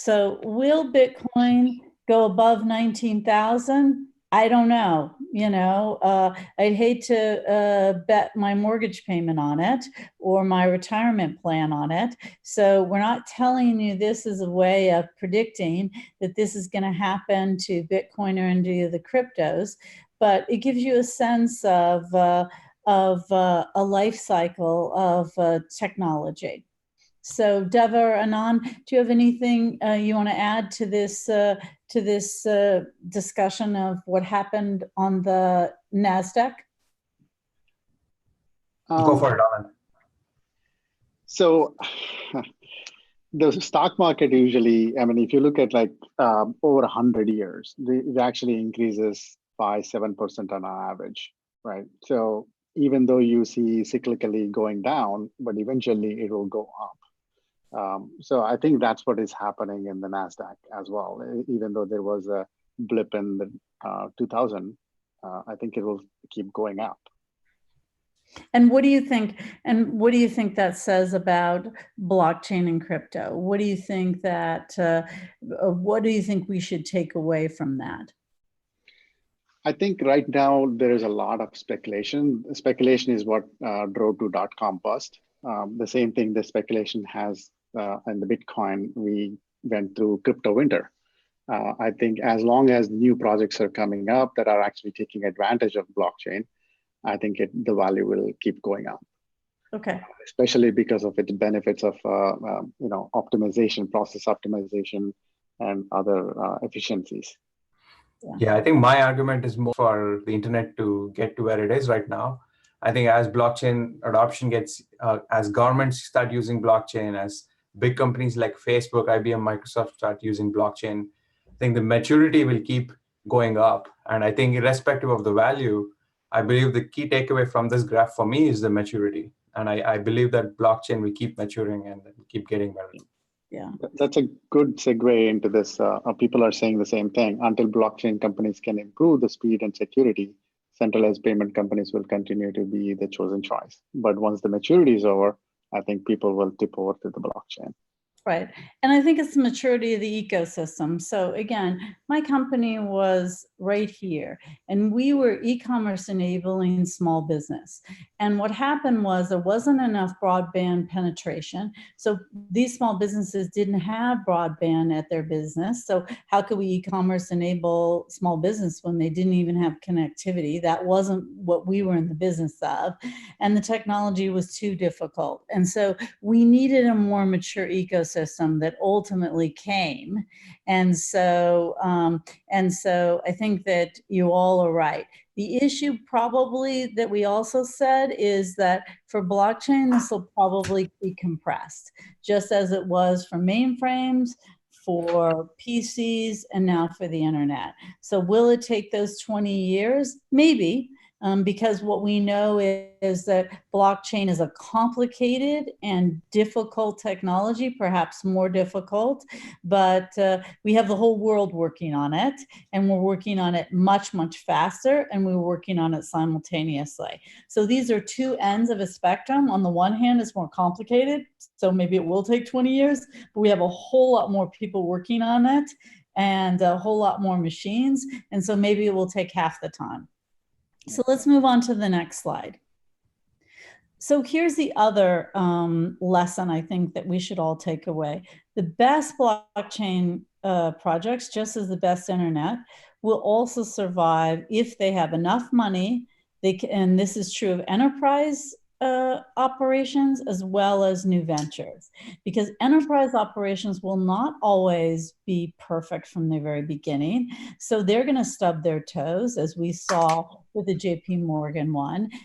So will Bitcoin go above 19,000? I don't know. I'd hate to bet my mortgage payment on it or my retirement plan on it. So we're not telling you this is a way of predicting that this is going to happen to Bitcoin or any of the cryptos, but it gives you a sense of a life cycle of technology. So Deva or Anand, do you have anything you want to add to this discussion of what happened on the NASDAQ? Go for it, Anand. So the stock market usually, I mean, if you look at like over 100 years, it actually increases by 7% on average, right? So even though you see cyclically going down, but eventually it will go up. So I think that's what is happening in the NASDAQ as well. Even though there was a blip in the 2000, I think it will keep going up. And what do you think? And what do you think that says about blockchain and crypto? What do you think that? What do you think we should take away from that? I think right now there is a lot of speculation. Speculation is what drove to .com bust. The same thing the speculation has in the Bitcoin. We went through crypto winter. I think as long as new projects are coming up that are actually taking advantage of blockchain, I think the value will keep going up. Okay. Especially because of its benefits of optimization, process optimization, and other efficiencies. Yeah, I think my argument is more for the internet to get to where it is right now. I think as blockchain adoption gets, as governments start using blockchain, as big companies like Facebook, IBM, Microsoft start using blockchain, I think the maturity will keep going up. And I think irrespective of the value, I believe the key takeaway from this graph for me is the maturity. And I believe that blockchain will keep maturing and keep getting better. Yeah, that's a good segue into this. People are saying the same thing. Until blockchain companies can improve the speed and security, centralized payment companies will continue to be the chosen choice. But once the maturity is over, I think people will tip over to the blockchain. Right. And I think it's the maturity of the ecosystem. So again, my company was right here and we were e-commerce enabling small business. And what happened was there wasn't enough broadband penetration. So these small businesses didn't have broadband at their business. So how could we e-commerce enable small business when they didn't even have connectivity? That wasn't what we were in the business of. And the technology was too difficult. And so we needed a more mature ecosystem that ultimately came. And so I think that you all are right. The issue probably that we also said is that for blockchain, this will probably be compressed, just as it was for mainframes, for PCs, and now for the internet. So will it take those 20 years? Maybe. Because what we know is that blockchain is a complicated and difficult technology, perhaps more difficult, but we have the whole world working on it, and we're working on it much, much faster, and we're working on it simultaneously. So these are two ends of a spectrum. On the one hand, it's more complicated, so maybe it will take 20 years, but we have a whole lot more people working on it and a whole lot more machines, and so maybe it will take half the time. So let's move on to the next slide. So here's the other lesson I think that we should all take away. The best blockchain projects, just as the best internet, will also survive if they have enough money. And this is true of enterprise operations as well as new ventures, because enterprise operations will not always be perfect from the very beginning. So they're going to stub their toes, as we saw with the JP Morgan one.